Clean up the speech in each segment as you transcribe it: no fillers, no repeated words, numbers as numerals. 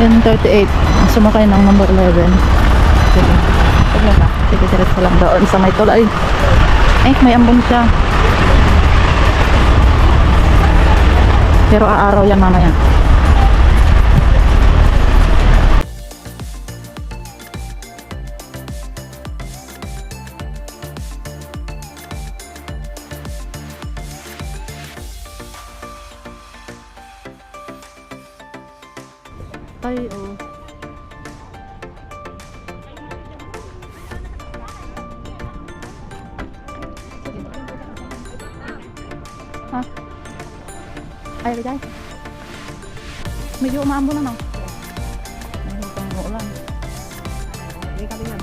N38. Sumakay ng number 11. Sige. Tignan na. Sige, diretso lang doon sa may tulay. May ambon siya. Pero aaraw yan mamaya. Ay, oh. Ha? Ay, guys. Medyo umaambon na, no? Medyo pang uulan. Hindi ka yan.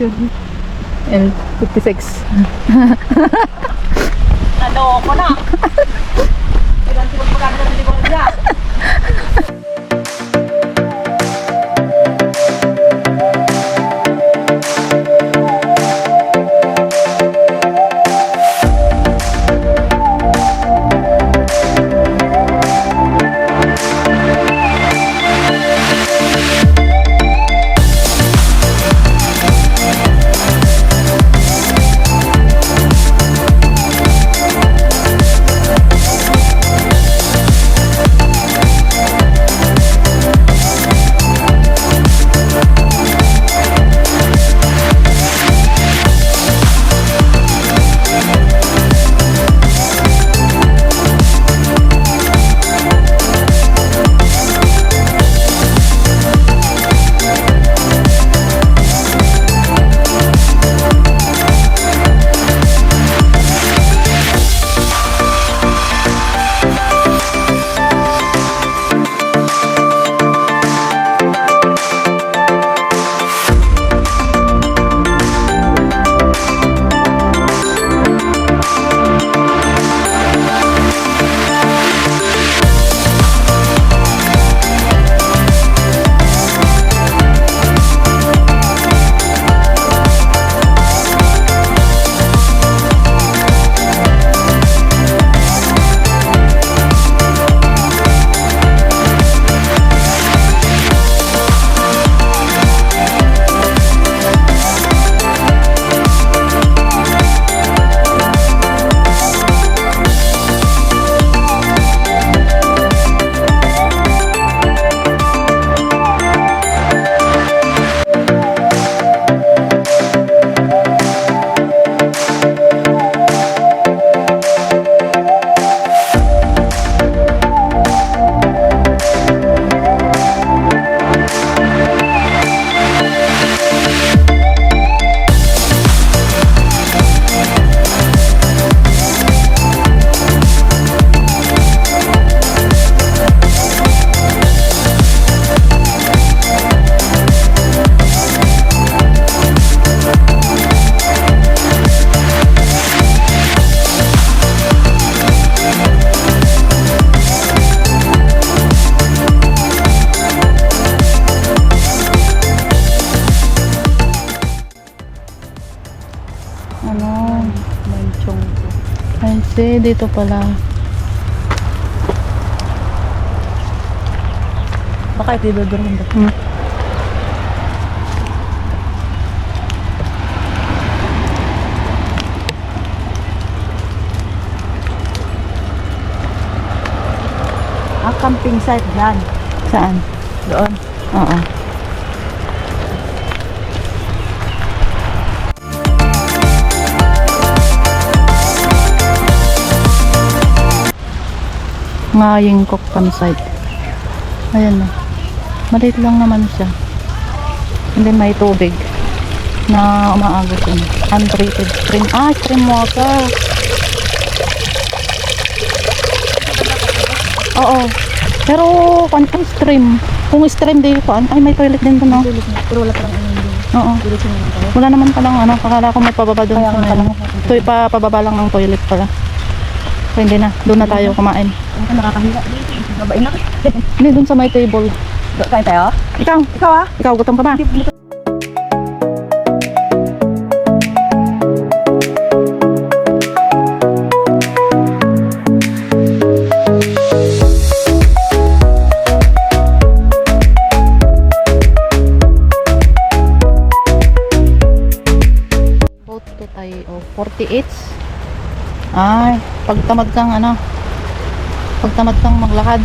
yun. L56. Nado ko na. Ilan siguro pagkano na siguro niya. Ano? Manchong ko. Ay, dito pala. Baka ito ibabirman ba? Camping site yan. Saan? Doon. Oo. Ngaying Cook campsite. Ayan na. Maliit lang naman siya. Hindi may tubig na umaagos yun. Untreated stream. Stream water. Oo. Pero kung stream. Kung stream di ko, ay may toilet din doon, no? Pero wala parang ano yun. Oo. Diretso na lang tayo. Wala naman palang ano, akala ko may pababa doon. Kaya nga pala. Pababa lang ng toilet pala. So hindi na, doon na tayo kumain. Ang ka nakakahiya. Babain na. Hindi, doon sa may table. Kain tayo? Ikaw, Ikaw ah? ikaw gutom ka ba? Boat to tayo, 48. Ay, pagtamad kang ano, pagtamad kang maglakad.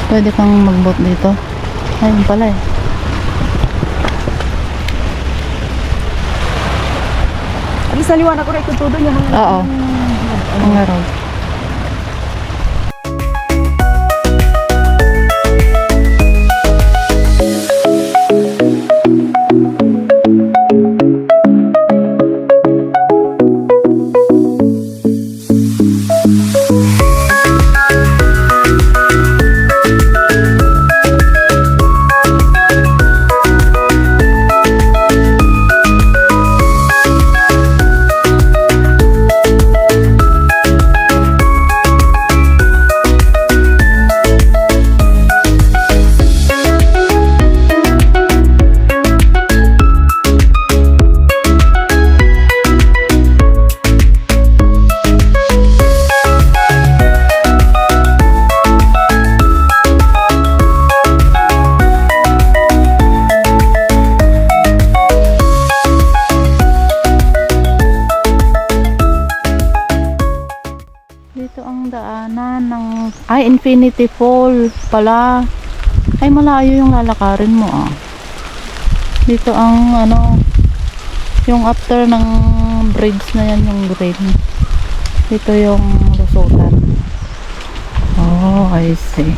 Pwede kang mag-boat dito. Ayun pala eh. At least naliwanag ko rin kung todo niya. Oo. Mga road. yung daanan ng... Ay, Infinity Fall pala. Ay, malayo yung lalakarin mo ah. Dito ang ano, yung after ng bridge na yan, yung green. Dito yung lusutan. Oh, I see.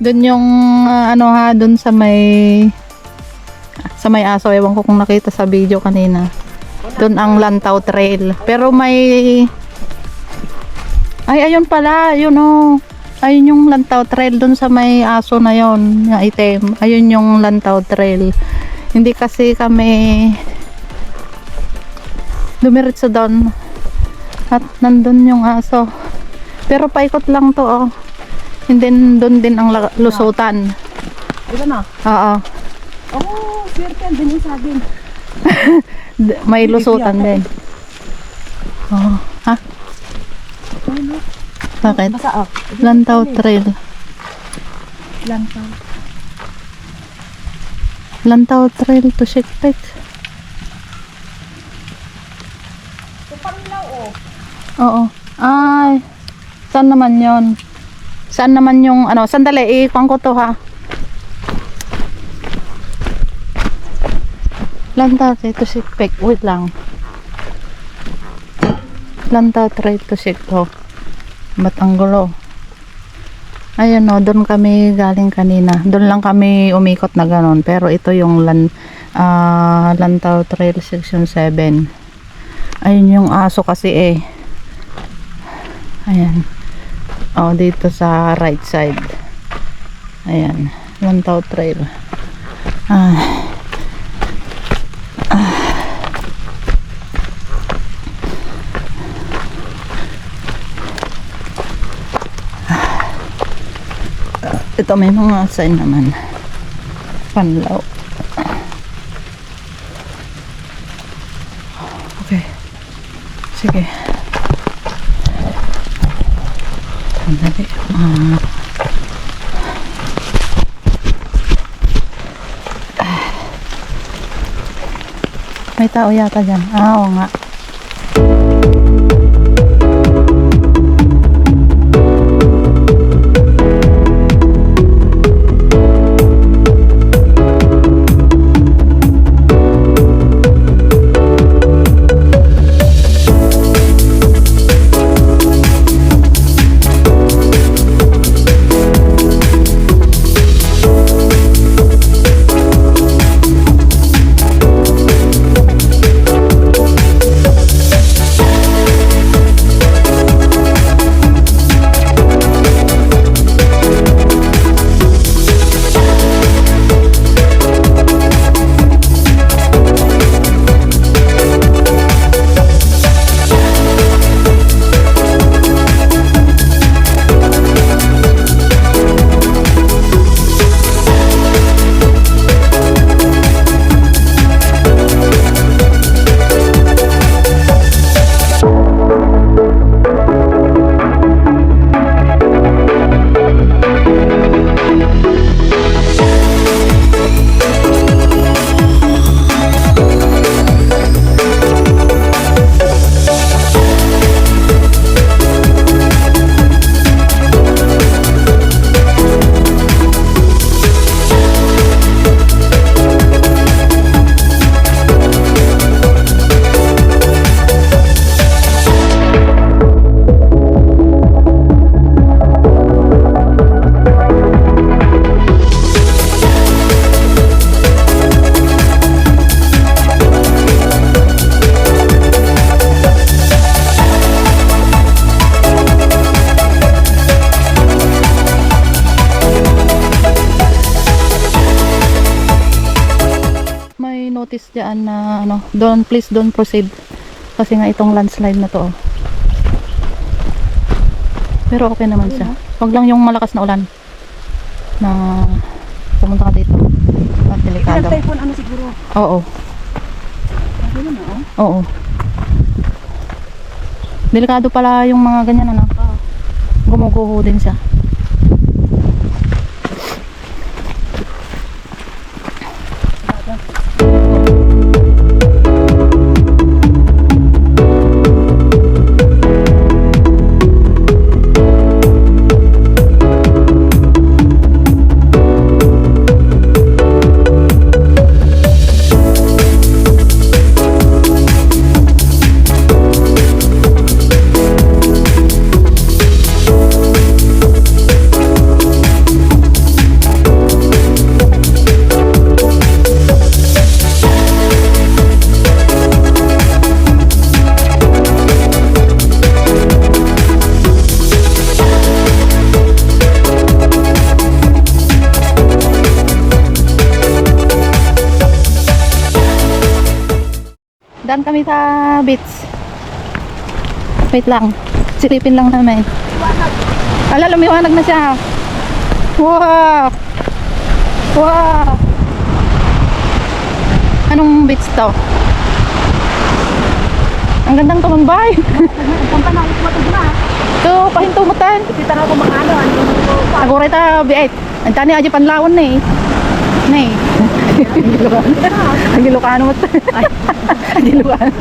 Doon yung ano ha, doon sa may aso, ewan ko kung nakita sa video kanina. Doon ang Lantaw Trail. Pero may ayun pala, yun oh. Ayun yung Lantaw Trail doon sa may aso na yon, na item. Ayun yung Lantaw Trail. Hindi kasi kami dumiretso doon. At nandun yung aso. Pero paikot lang to oh. And then doon din ang lusutan. Diba na? Oo. Oh, swerte din yung saging. May lusutan din. Oh, ha? Ano? Bakit? Basa ah. Lantaw Trail. Lantaw. Lantaw Trail to Shikpek. Ito pamilaw oh. Oo. Ay, saan naman yon? Saan naman yung ano? Sandali, ikuhan ko to ha. Lantaw Trail to Shikpek. Wait lang. Lantaw Trail to Shikpek. Ba't ang gulo? Ayun o, doon kami galing kanina. Doon lang kami umikot na ganon. Pero ito yung Lantaw Trail Section 7. Ayun yung aso kasi eh. Ayan. O, dito sa right side. Ayan. Lantaw Trail. Ah. Ito may mga sign naman. Panlaw. Okay. Sige. Sandali. May tao yata dyan. Oo nga. Notice diyan na ano, please don't proceed kasi nga itong landslide na to. Pero okay naman siya. Wag lang yung malakas na ulan na pumunta ka dito. At delikado. Typhoon ano siguro? Oo. Oo. Delikado pala yung mga ganyan ano. Gumuguho din siya. Daan kami sa beach. Wait lang. Silipin lang namin. Ala, lumiwanag na siya. Wow! Wow! Anong beach to? Ang gandang tumambay. Punta na ako matugma. So, pahintumutan. Kita na ako mga ano. Aguray ta B8. Ang tani aja panlawon na eh. Nay. Ang Ilocano mo. Ang Ilocano.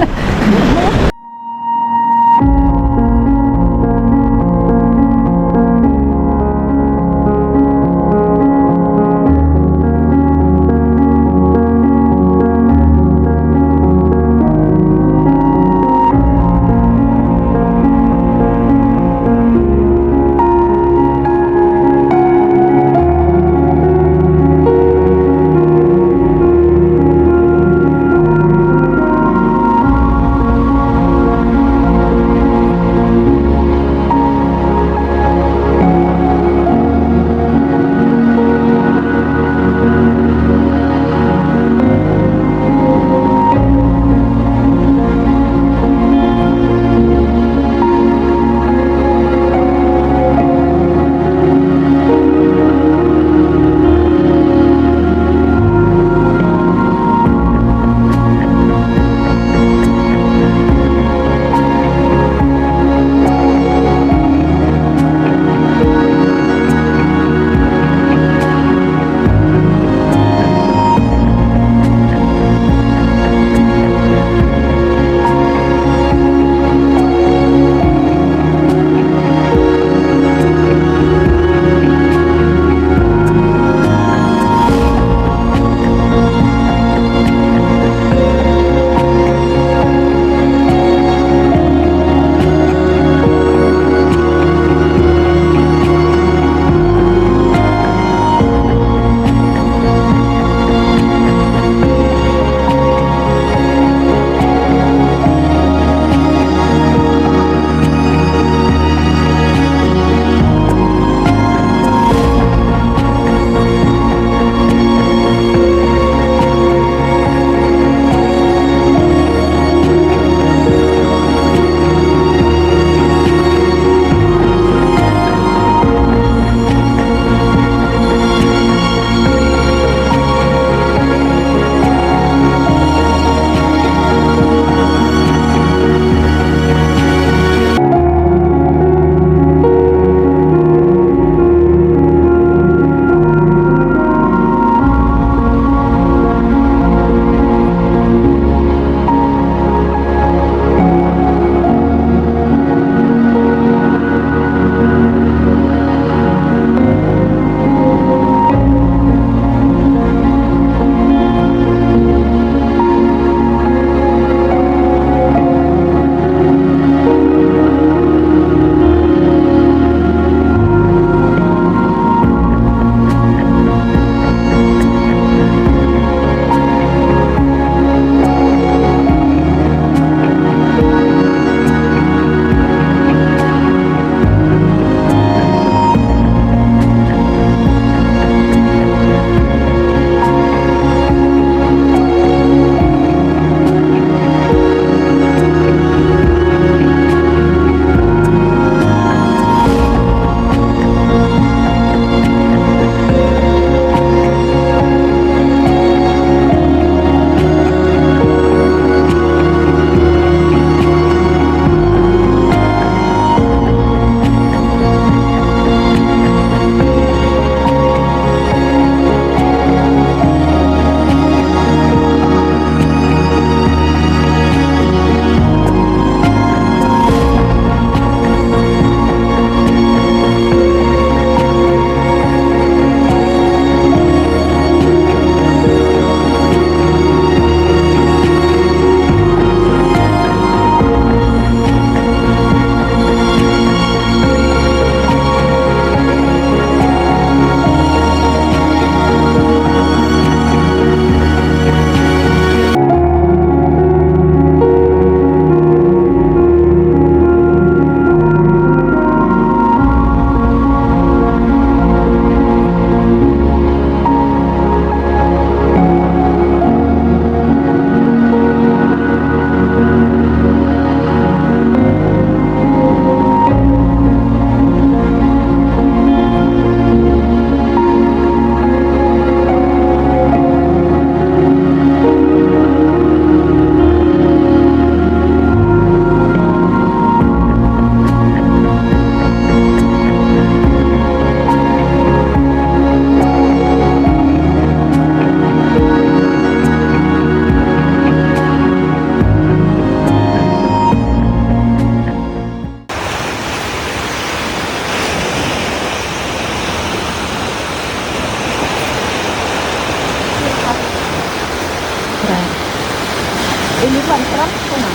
Elephant trap ko na.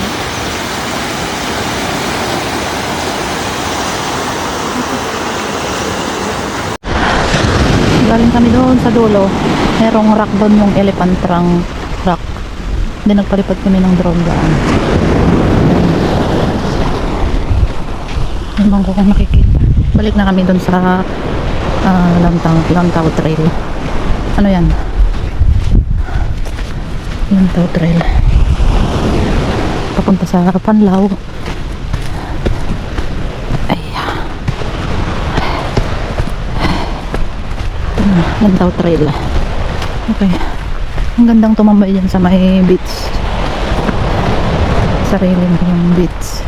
Galing kami doon sa dulo. Merong rock doon, yung elephant rock. Hindi nagpalipad kami ng drone daan. Yung bangko kung nakikita. Balik na kami doon sa Lantaw Trail. Ano yan? Lantaw Trail. Papunta sa Panlaw. Lantaw Trail. Okay. Ang gandang tumambay dyan sa may beach. Sariling yung beach.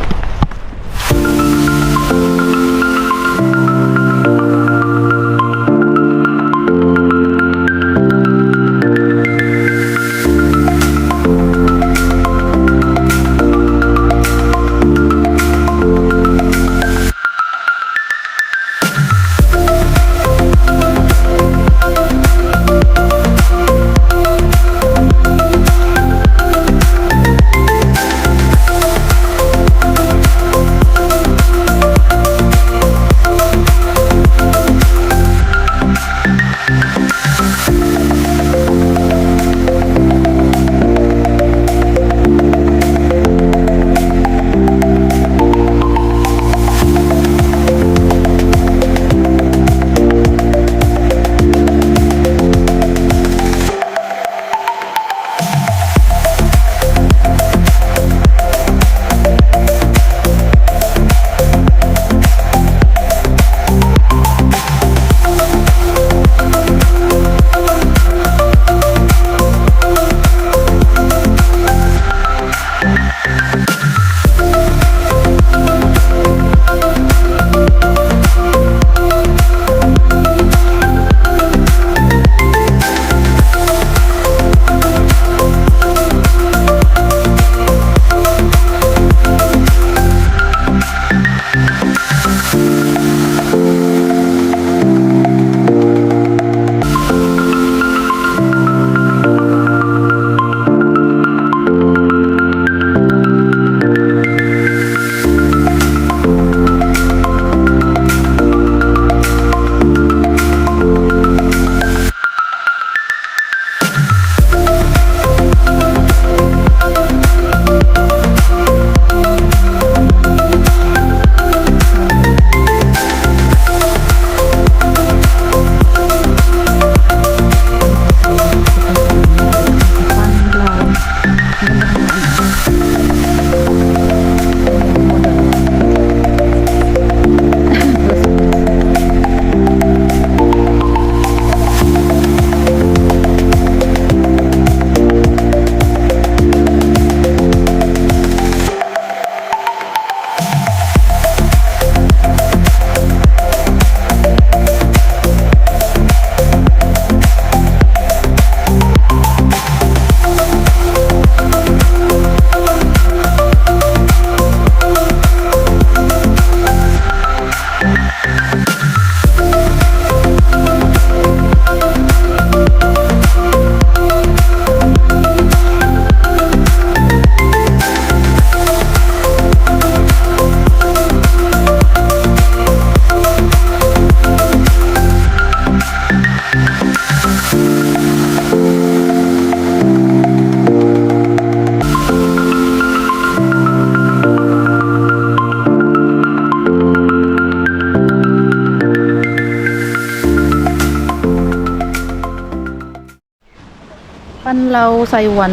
Panlaw, Saiwan.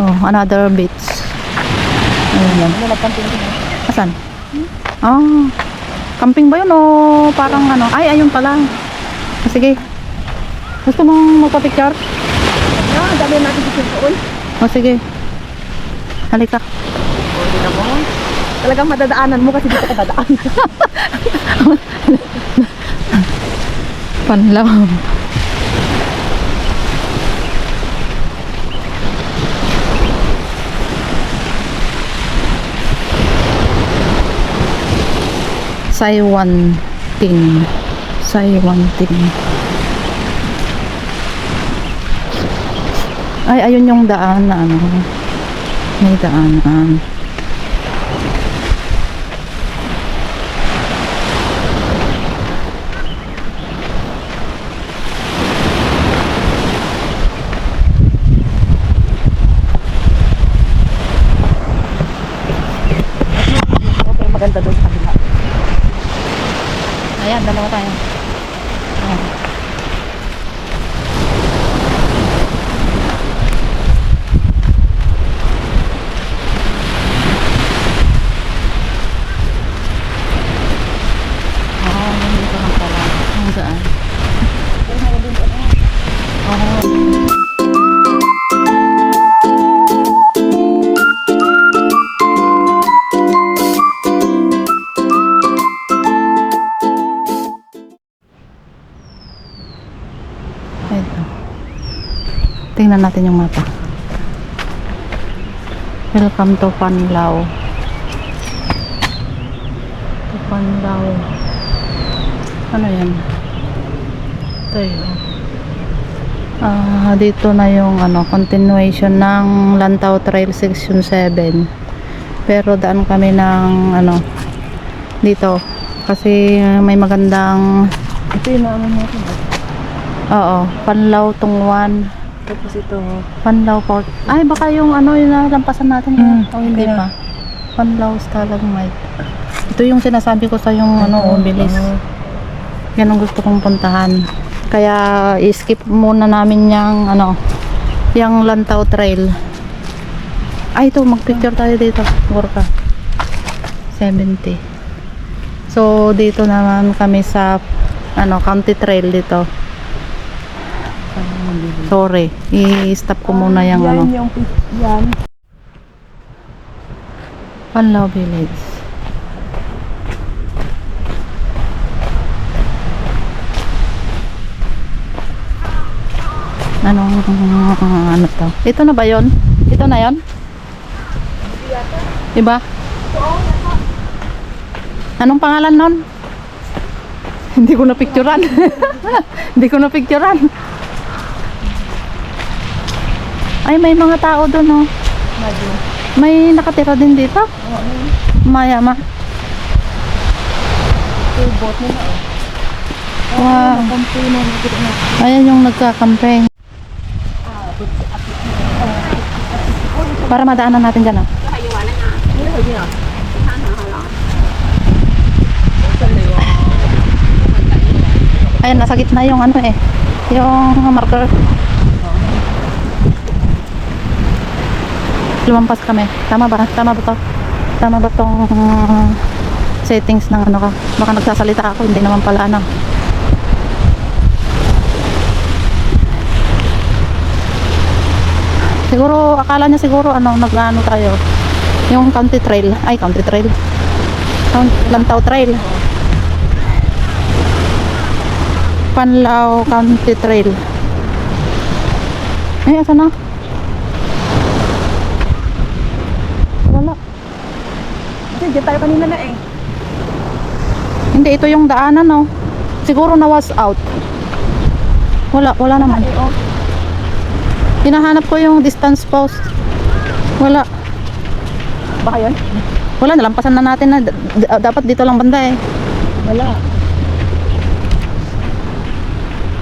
Oh, another beach. Ayun yan. Ano nagkamping din? Asan? Ah, camping ba yun o parang ano? Ay, ayun pala. Ah, sige. Gusto mong magpa-picture? Ah, dami natin dito doon. O sige. Halika. Hindi na mo. Talagang madadaanan mo kasi dito ka dadaan. Panlaw. Saiwan Tin. Saiwan Tin. Ay, ayun yung daan na ano. May daanan. Okay, maganda doon sa kabila. Ayan, dalawa tayo. Ayan. Nandito lang pala. Ang daan. Ito. Tingnan natin yung mapa. Welcome to Panlao. To Panlao. Ano yan? Ito yun. Dito na yung ano, continuation ng Lantau Trail Section 7. Pero daan kami ng ano, dito. Kasi may magandang Ito yung naman natin. oo, Panlao Tungwan. Tapos ito. Panlao Port. Ay, baka yung ano, yung nalampasan natin. O hindi okay pa. Panlao Stalagmite. Ito yung sinasabi ko sa yung ano, bilis. Yan ang gusto kong puntahan. Kaya i-skip muna namin yung ano, yung Lantau Trail. Ay, ito, mag-picture tayo dito. Gorka. 70. So, dito naman kami sa ano, County Trail dito. Sorry, i-stop ko muna yung ano. Yan yung yan. Panlao Village. Ano to? Ito na ba yon? Ito na yon? Diba? Anong pangalan nun? Hindi ko na picturean. Hindi ko na picturean. Ay, may mga tao doon, oh. May nakatira din dito. Maya ma. Bot mo na. Wow. Ayan yung nagkakampeng. Para madaanan natin dyan, oh. Ayan, nasa gitna yung ano eh. Yung marker. Lumampas kami. Tama ba? Tama ba to? Tama ba tong settings ng ano ka? Baka nagsasalita ako, hindi naman pala ano. Siguro, akala niya siguro ano, nag-ano tayo. Yung County Trail. Ay, County Trail. Lantau Trail. Panlao County Trail. Eh, asa na? Wala. Kasi dyan tayo kanina na eh. Hindi, ito yung daanan, no? Siguro na was out. Wala naman. Hinahanap ko yung distance post. Wala. Baka yun? Wala, nalampasan na natin na dapat dito lang banda eh. Wala.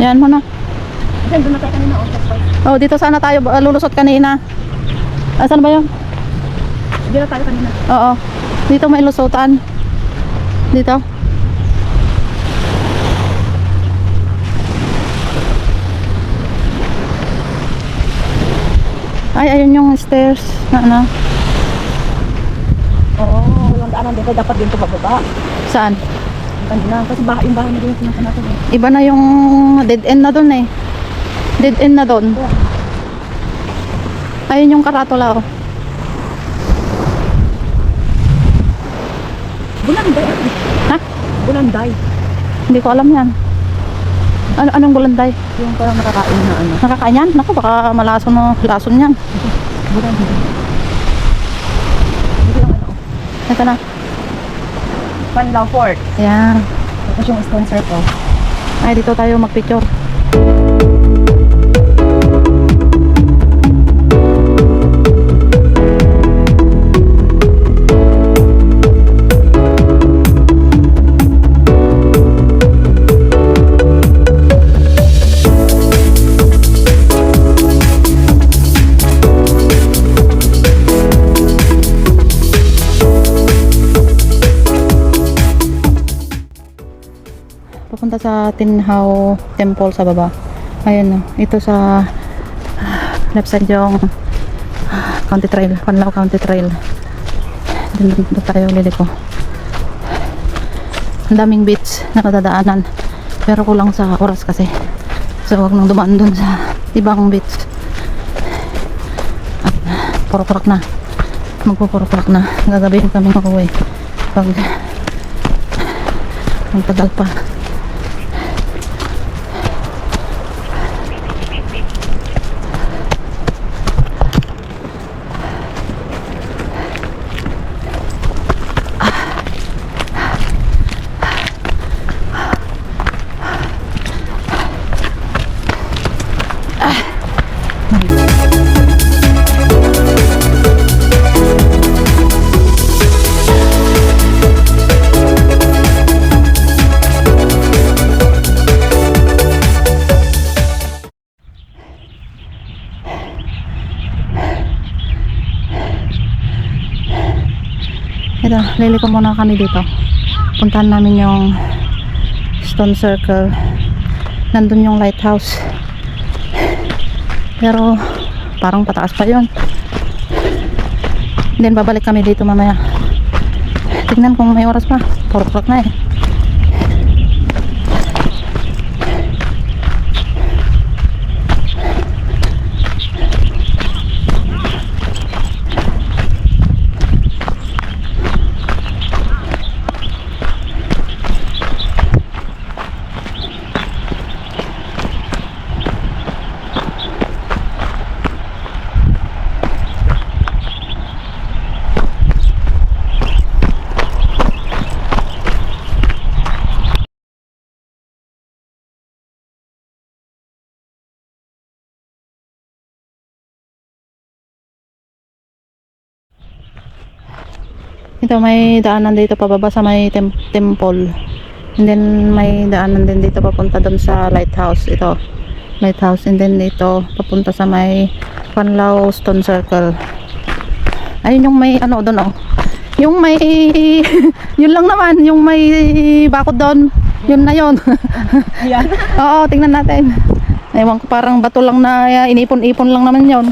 Yan mo na. Diyan, doon na tayo kanina. Oh, dito sana tayo lulusot kanina. Asan ba yun? Diyan na tayo kanina. Oo. Dito may lusutan. Dito. Ay, ayun yung stairs na ano. Oo, walang daanan din. Kaya dapat din ito bababa. Saan? Kanina. Kasi yung bahay na din yung pinasa natin eh. Iba na yung dead end na dun eh. Dead end na dun. Ayun yung karatula oh. Bulanday. Ha? Bulanday. Hindi ko alam yan. Anong bulanday? Yung parang nakakain na ano. Nakakain yan? Naku, baka malason no, lason yan. Bulanday. Hindi lang ano. Ito na. Panlao Fort. Ayan. Tapos yung sponsor ko. Ay, dito tayo magpicture. Tinhao Temple sa baba. Ayan, ito sa left side yung County Trail, Panlao County Trail. Doon tayo liliko. Ang daming beach na kadadaanan, pero kulang sa oras kasi. So wag nang dumaan dun sa ibang beach. At 4 o'clock na. Magpo 4 o'clock na. Gagabihin kami uuwi. Pag ang tagal pa. Ito, liliko muna kami dito. Puntahan namin yung Stone Circle. Nandun yung lighthouse. Pero parang pataas pa yun. Then babalik kami dito mamaya. Tignan kung may oras pa. 4 o'clock na eh. Ito, may daanan dito pababa sa may temple. And then may daanan din dito papunta doon sa lighthouse. Ito, lighthouse. And then dito papunta sa may Panlao Stone Circle. Ayun yung may ano doon oh. Yung may yun lang naman, yung may bakod doon. Yun na yun. Ayan. Oo, tingnan natin. Ewan ko, parang bato lang na inipon-ipon lang naman yun.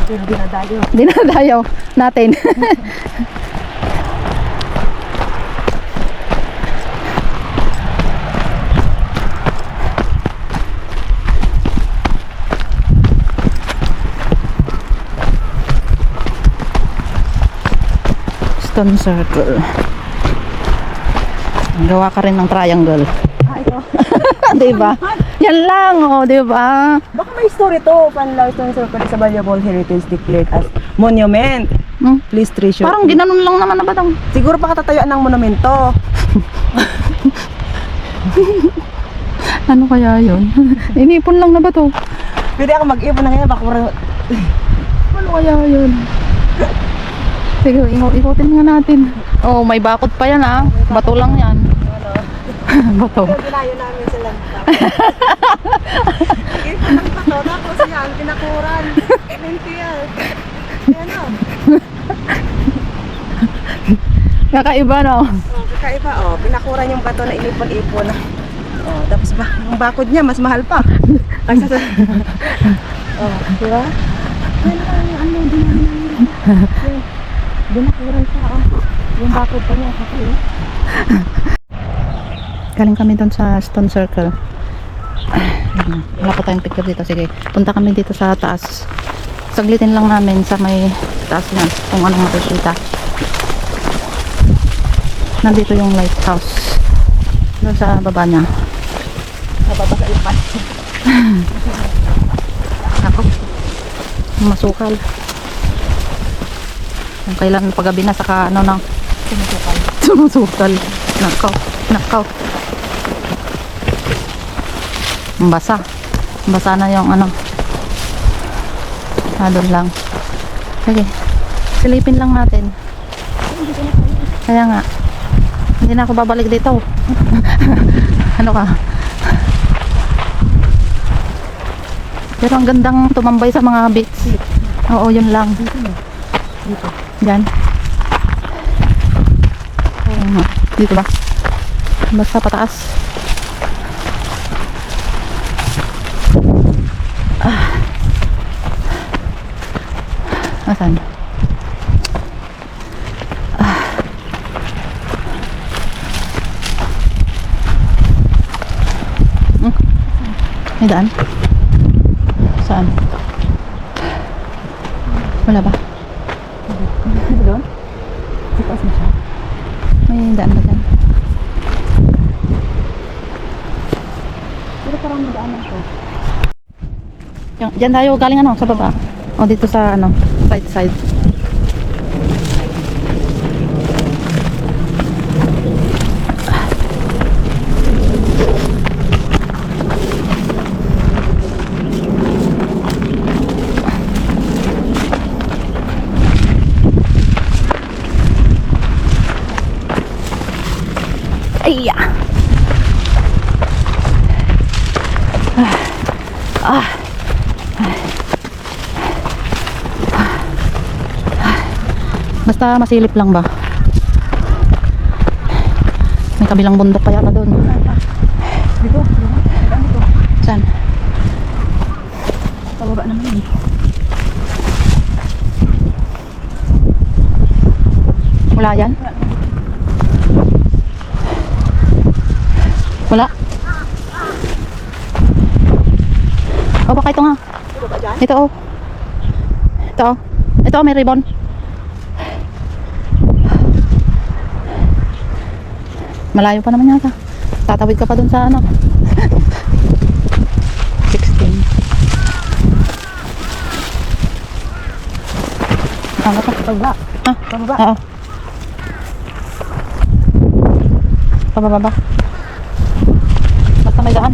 Pero dinadayo. Dinadayo natin. Stone Circle. Gawa ka rin ng triangle. Ah, ito. Diba? Yan lang, oh, diba? Baka may story to. Panlao Stone Circle is a valuable heritage declared as monument. Hmm? Please treasure. Parang ginanon lang naman na batang. Siguro baka tatayuan ng monumento. Ano kaya yun? Inipon lang na ba to? Pwede ako mag-ipon na ngayon. Baka parang... Ano kaya yun? Sige, ikutin nga natin. Oh, may bakod pa yan ah. Bato lang yan. Bato. Pero ginayo namin sila. Ipon ng bato. Tapos yan, pinakuran. Minti yan. Yan o. Kakaiba no? Oh, kakaiba oh. Pinakuran yung bato na inipon-ipon. Oh, tapos ba, yung bakod niya mas mahal pa. Kasi sa... oh, di ba? Ano, dinakuran siya oh. Yung bakod pa niya kasi eh. Galing kami doon sa Stone Circle. Wala pa tayong picture dito. Sige, punta kami dito sa taas. Saglitin lang namin sa may taas na kung anong makikita. Nandito yung lighthouse. Doon sa baba niya. Nababa sa ipan. Ako, masukal. Kung kailan paggabi na saka ano na sumusukal. Nakaw, nakaw. Basa. Basa na yung ano. Doon lang. Sige. Silipin lang natin. Kaya nga. Hindi na ako babalik dito. Ano ka? Pero ang gandang tumambay sa mga beach. Oo, yun lang. Dito. Diyan. Dito ba? Basta pataas. Asan? May daan? Saan? Wala ba? Dito doon? Sipas na siya. May daan ba dyan? Pero parang madaan na siya. Diyan tayo galing ano, sa baba. O dito sa ano, right side. Iya. Basta masilip lang ba? May kabilang bundok pa yata doon. Dito. Madaan dito. Saan? Pababa naman yun. Wala yan? Wala? O baka ito nga. Dito ba dyan? Ito oh. Ito oh. Ito oh, may ribbon. Malayo pa naman yata. Tatawid ka pa dun sa ano. 16. Ano pa? Pababa. Ha? Pababa. Oo. Pababa ba? Basta may daan.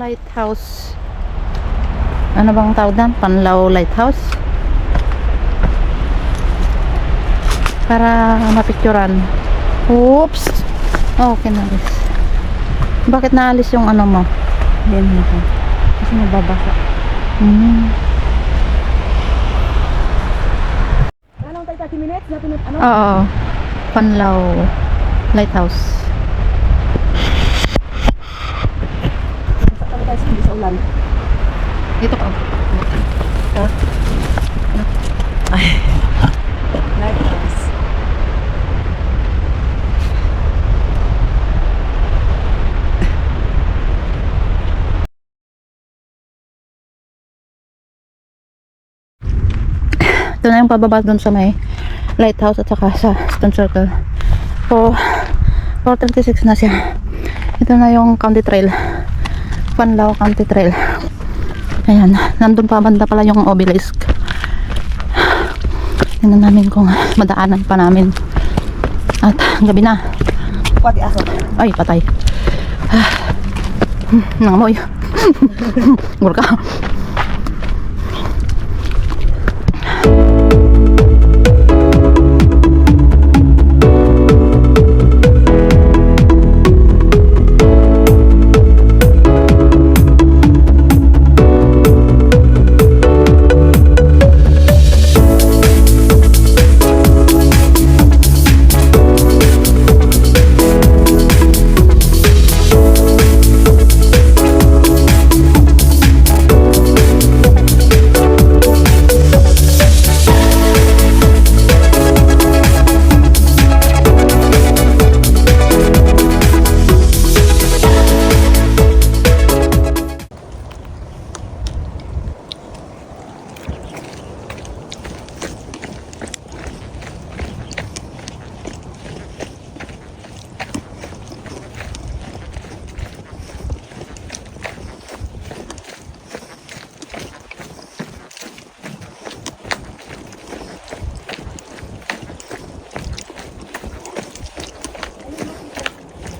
Lighthouse. Ano bang tawag doon? Panlaw Lighthouse. Para mapicturan. Oops. Okay, naalis. Bakit naalis yung ano mo? Yan mo. Kasi nababasa. Ano tayo 30 minutes? Napinot ano? Oo. Panlaw Lighthouse. Saan tayo sa ulan? Dito ka. Ha? Ay. Lighthouse. lang pababa doon sa may lighthouse at saka sa Stone Circle. So 4:36 na siya. Ito na yung county trail, Panlao County Trail. Ayan, nandun pa banda pala yung obelisk. Tingnan namin kung madaanan pa namin. At gabi na. Pati aso. Ay, patay. Nangamoy. Gurka.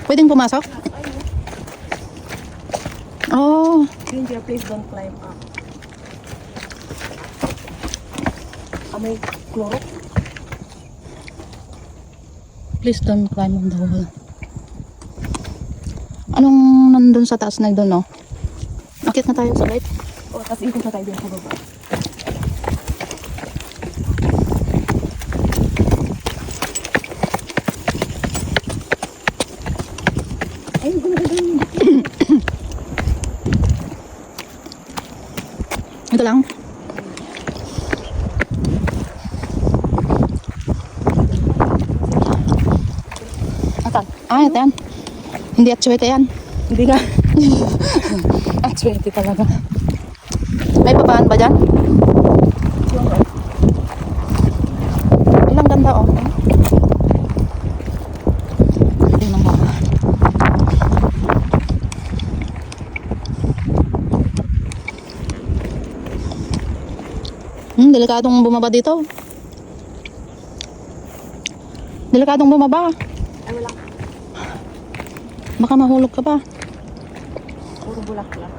Pwedeng pumasok? Oh, Danger, please don't climb up. May chloro. please don't climb on the wall. Anong nandun sa taas na doon, no? Akit na tayo sa light. O, tapos ikot na tayo din sa baba. Ay, gumagano. Ito lang. Asan? Ah, ito yan. Hindi atsuete yan. Hindi nga. Atsuete talaga. May babaan ba dyan? Ilang ganda, oh. Hindi nang baba. Delikadong bumaba dito. Delikadong bumaba. Ay, wala. Baka mahulog ka pa. Puro bulaklak.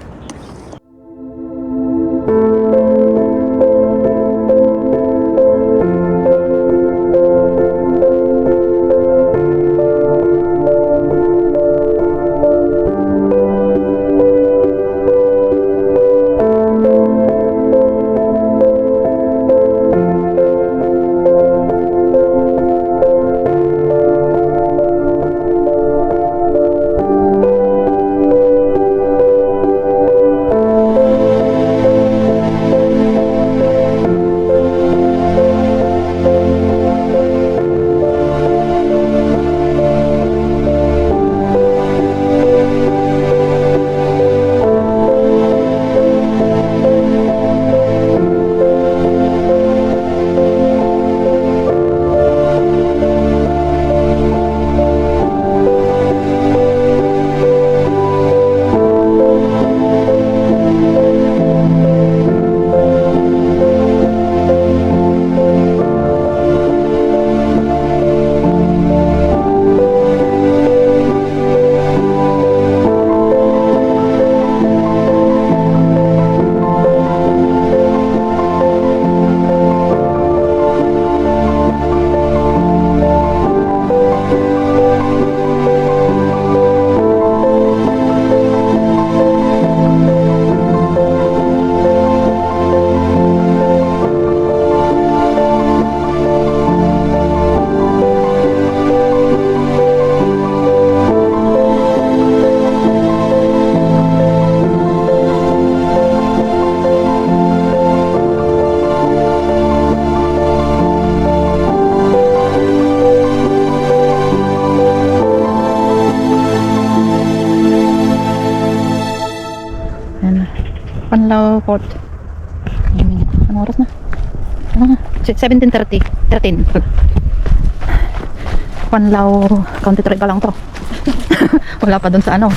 Panlao Port. Anong oras na? Ano na? 17:30. 13. Panlaw, County Troy pa lang to. Wala pa dun sa ano.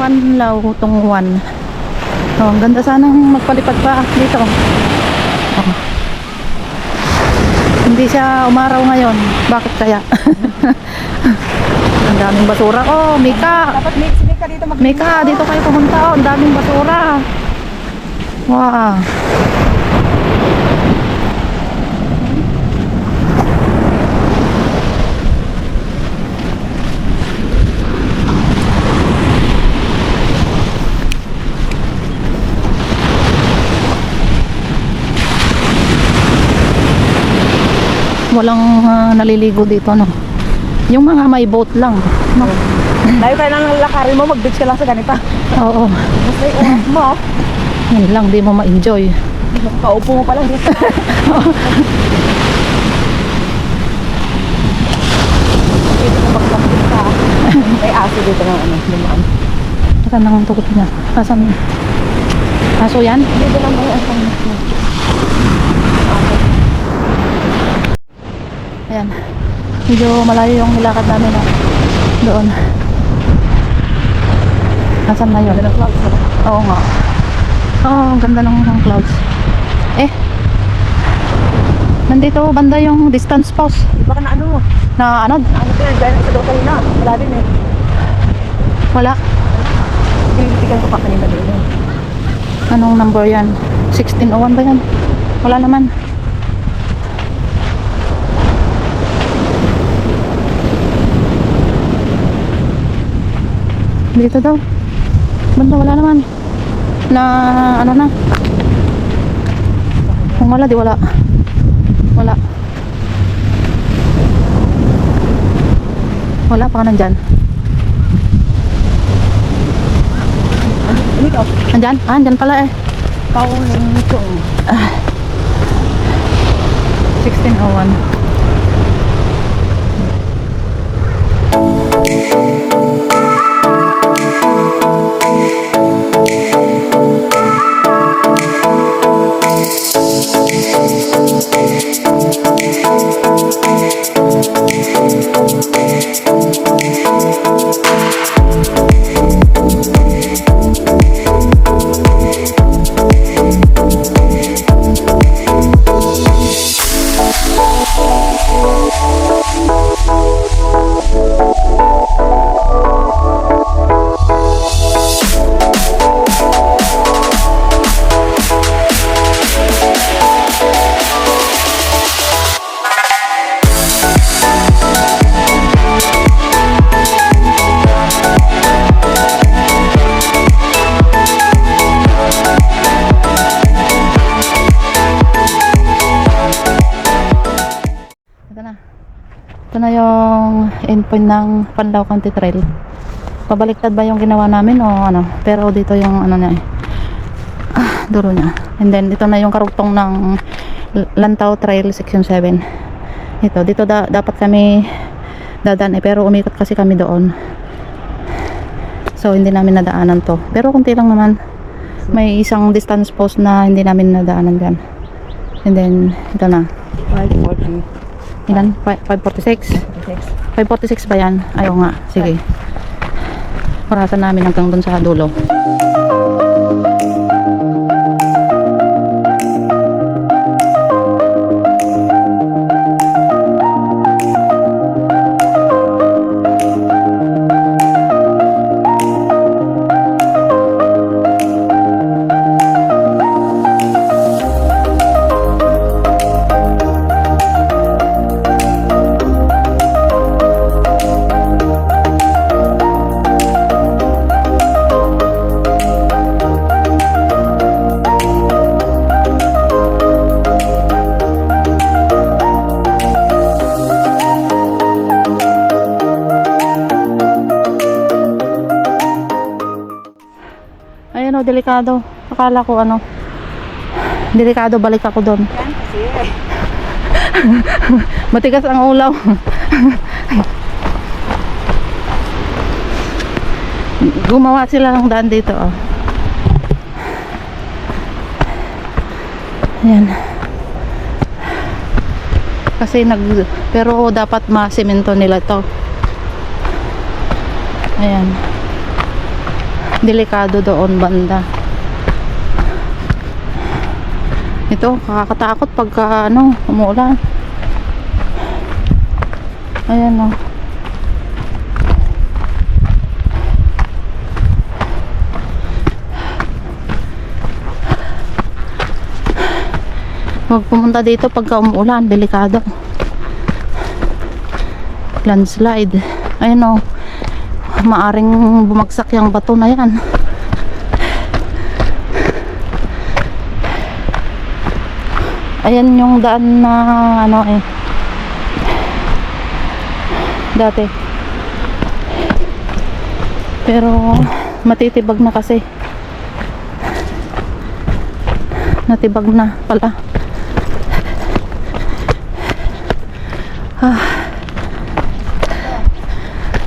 Panlaw Tungwan. Oh, ang ganda sanang magpalipad pa dito. Oh. Hindi siya umaraw ngayon. Bakit kaya? Ang daming basura. Oh, Mika. Dapat si Mika dito Mika, dito kayo pumunta. Oh, ang daming basura. Wow. Walang naliligo dito, no? Yung mga may boat lang, no? Layo tayo nang lakarin mo, mag-beach ka lang sa ganito. Oo. Mas may oras mo. Yun lang, di mo ma-enjoy. Paupo mo pa lang dito. Dito na maglapit ka. May aso dito ng ano, lumaan. Saan ang tukot niya? Asan? Aso yan? Dito lang may aso niya. Ayan. Medyo malayo yung nilakad namin, no? Doon. Asan na yun? Oo nga. Oo, ang ganda ng clouds. Nandito banda yung distance post. Di ba ka na ano? Na ano? Ano ko yan? Gaya sa doon kanina. Wala din eh. Wala. Pinitigan ko pa kanina din eh. Anong number yan? 1601 ba yan? Wala naman. Dito daw. Banda wala naman. Na ano na. Kung wala di wala. Wala. Wala pa ka nandyan. Ano ito? Nandyan? Ah, nandyan pala eh. Pauling ito. 1601. Oh, Ito na yung endpoint ng Panlao County Trail. Pabaliktad ba yung ginawa namin o ano? Pero dito yung ano niya eh. Duro niya. And then dito na yung karugtong ng Lantau Trail Section 7. Dito dapat kami dadaan eh, pero umikot kasi kami doon. So hindi namin nadaanan to. Pero kunti lang naman. May isang distance post na hindi namin nadaanan dyan. And then ito na. 540. Ilan? 546? 546 ba yan? Ayaw nga. Sige. Orasan namin hanggang dun sa dulo. Ayun o, delikado. Akala ko ano, delikado, balik ako doon. Yan kasi. Matigas ang ulaw. Gumawa sila ng daan dito oh. Ayan. Kasi pero dapat ma-semento nila to. Ayan. Delikado doon banda. Ito, nakakatakot pagka ano, umuulan. Ayan o. Huwag pumunta dito pagka umuulan, delikado. Landslide. Ayan o. Maaring bumagsak yung bato na yan. Ayan yung daan na ano eh dati, pero matitibag na kasi, natibag na pala.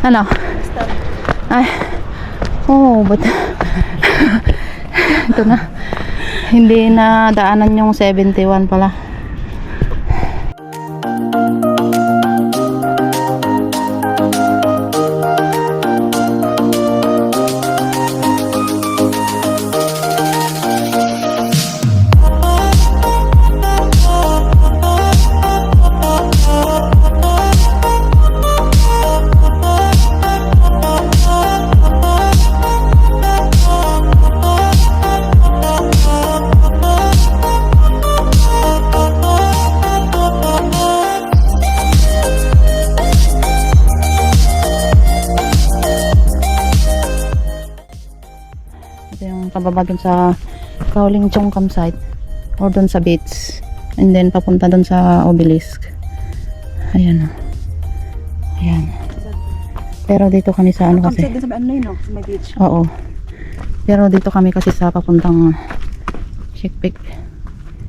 Ano? Ay, oh, but ito na, hindi na daanan yung 71 pala. Pababa dun sa Kaoling Chong campsite or dun sa beach, and then papunta dun sa obelisk. Ayan o. Ayan. Pero dito kami sa ano kasi, Campsite din sa ano yun, no? Sa may beach. oo, pero dito kami kasi sa papuntang Shake Peak.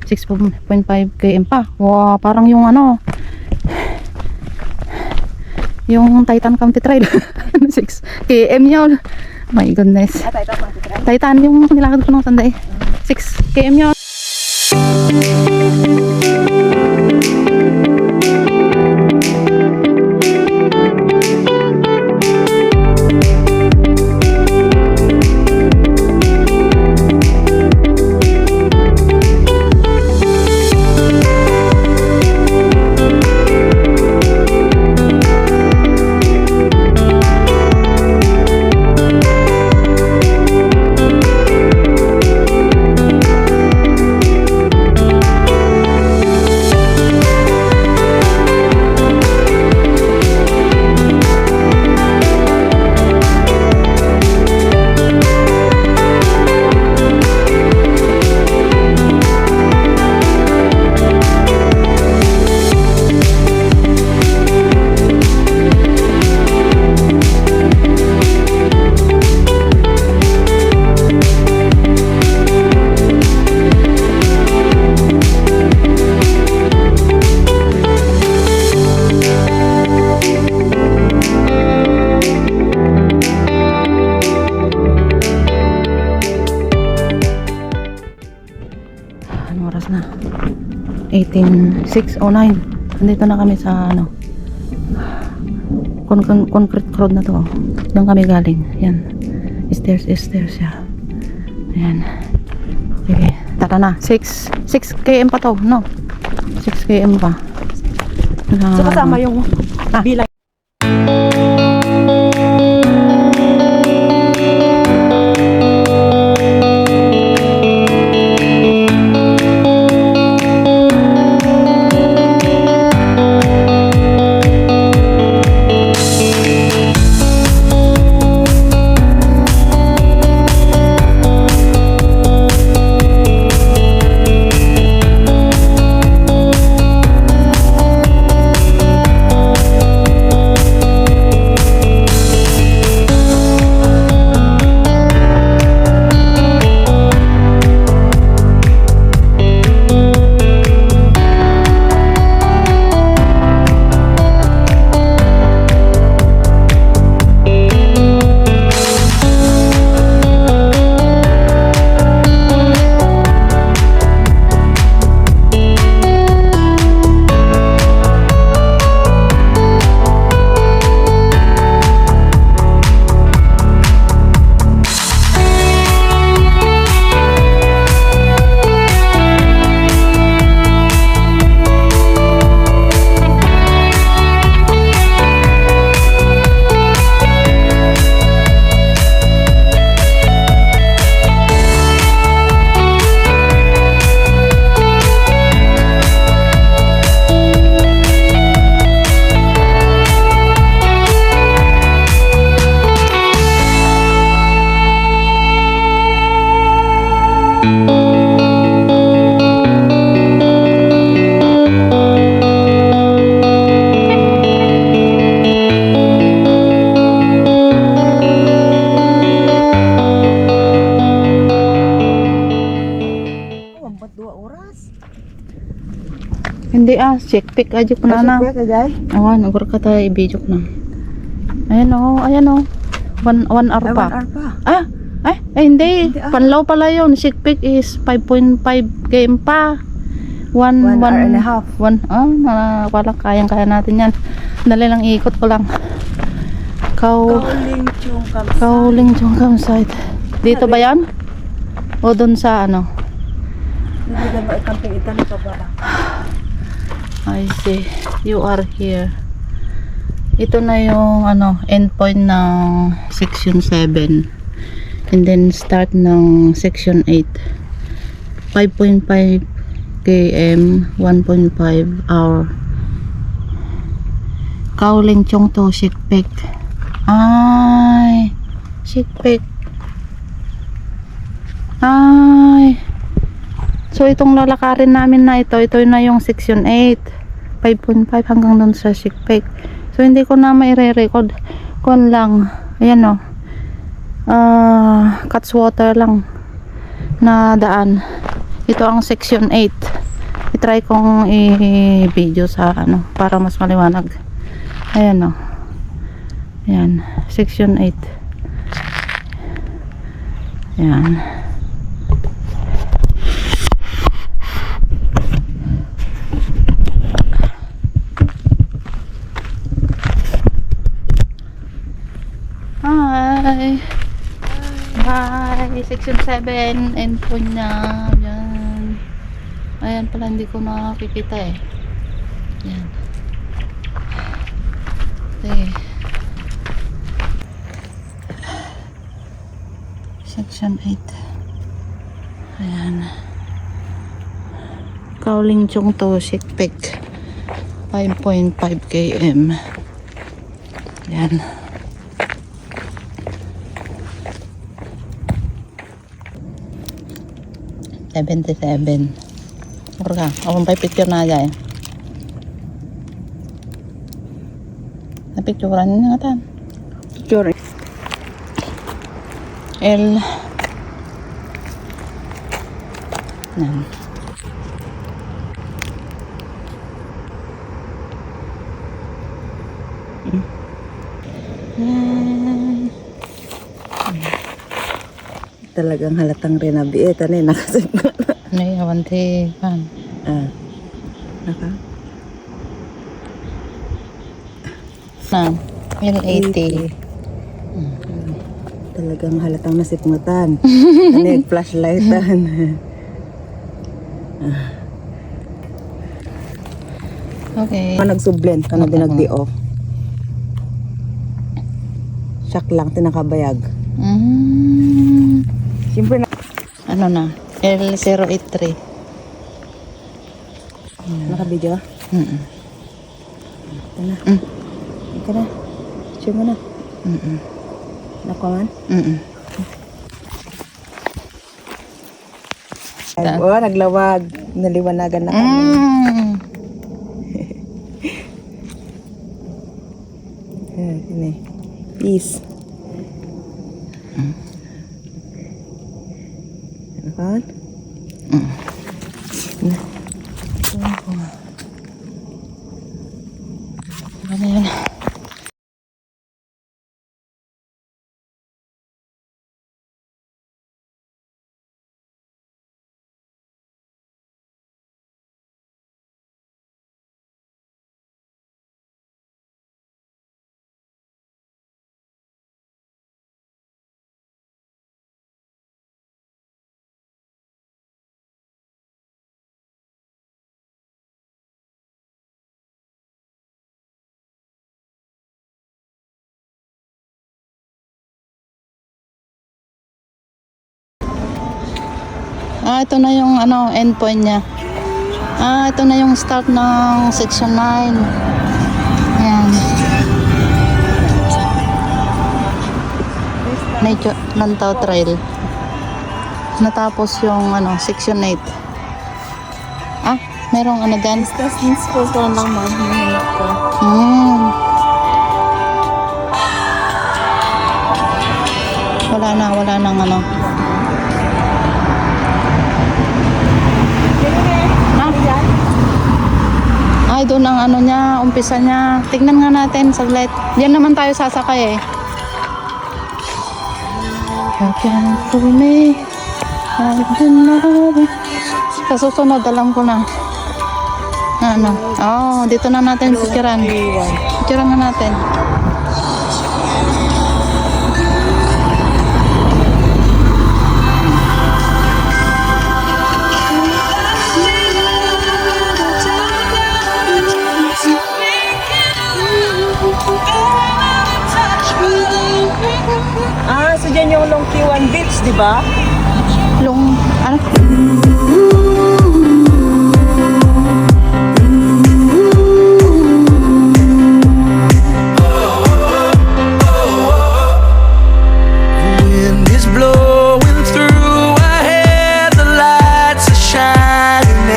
6.5 km pa. Wow, parang yung ano, yung Titan County Trail. 6 km yun. My goodness. Titan yung nilakad ko ng sandali. 6 km yun. Anong oras na? 18:06:09. Nandito na kami sa ano, concrete road na to. Doon kami galing. Yan. Stairs siya. Ayan. Sige, tara na. 6 km pa to, no? 6 km pa. So kasama yung bilang. Hindi check pick aja ko na na. Awan, agor ka tayo i-video ko na. Ayan o. 1 hour pa. Hindi. Panlaw pala yun. Check pick is 5.5 km pa. 1 hour and a half. Wala, kayang-kaya natin yan. Dali lang, ikot ko lang. Kauling Chung campsite. Dito ba yan? O doon sa ano? Hindi na maikamping Italy pa ba? I see. You are here. Ito na yung ano, endpoint ng section 7. And then start ng section 8. 5.5 km, 1.5 hour. Kauling Chung to Shikpek. Ay, Shikpek. Ay. So itong lalakarin namin na ito na yung section 8. 5.5 hanggang doon sa Shikpek. So hindi ko na maire-record. Kon lang. Ayan o. Cutswater lang na daan. Ito ang section 8. I-try kong i-video sa ano para mas maliwanag. Ayan o. Ayan. Section 8. Ayan. Hi, section 7 endpoint na. Yan. Ayan pala, hindi ko nakikita eh. Yan. Okay. Section 8. Ayan. Kauling Chung to Shikpek. 5.5 km. Yan. $77. Kurang, akong pa picture na aja eh. Napicturean nga tan. Picture. L. Nan. Yan. Talagang halatang rinabi. Ito na nakasip ko na. Ano yung awanti? Pan? Naka? Na, 180. Talagang halatang nasipungutan. Ano flashlightan. Okay. Nagsublend ka na din nagdi-off. Shock lang, tinakabayag. Siyempre na... Ano na? L083. Naka-video? Ito na. Ito na. Share mo na. Nakuha man? Oh, naglawag. Naliwanagan na kami. Ini. Peace. Ano kan? Ano yan? Ito na yung ano, endpoint niya. Ito na yung start ng section 9. Ayan. Nature Lantaw Trail. Natapos yung ano, section 8. Merong ano dyan? Distance ko lang mga ko. Wala nang ano. Ay, doon ang ano niya, umpisa niya. Tignan nga natin saglit. Diyan naman tayo sasakay eh. You can fool me. I've been loving. Sa susunod, alam ko na. Ano? Dito na natin picturean. Picturean na natin. So dyan yung Long Kiwan Beach, di ba? Ano? Wind is blowing through our hair, the lights are shining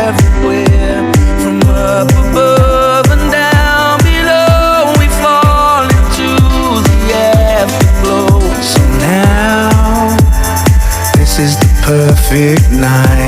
everywhere. From up above and down below, we fall into the afterglow. So now, this is the perfect night.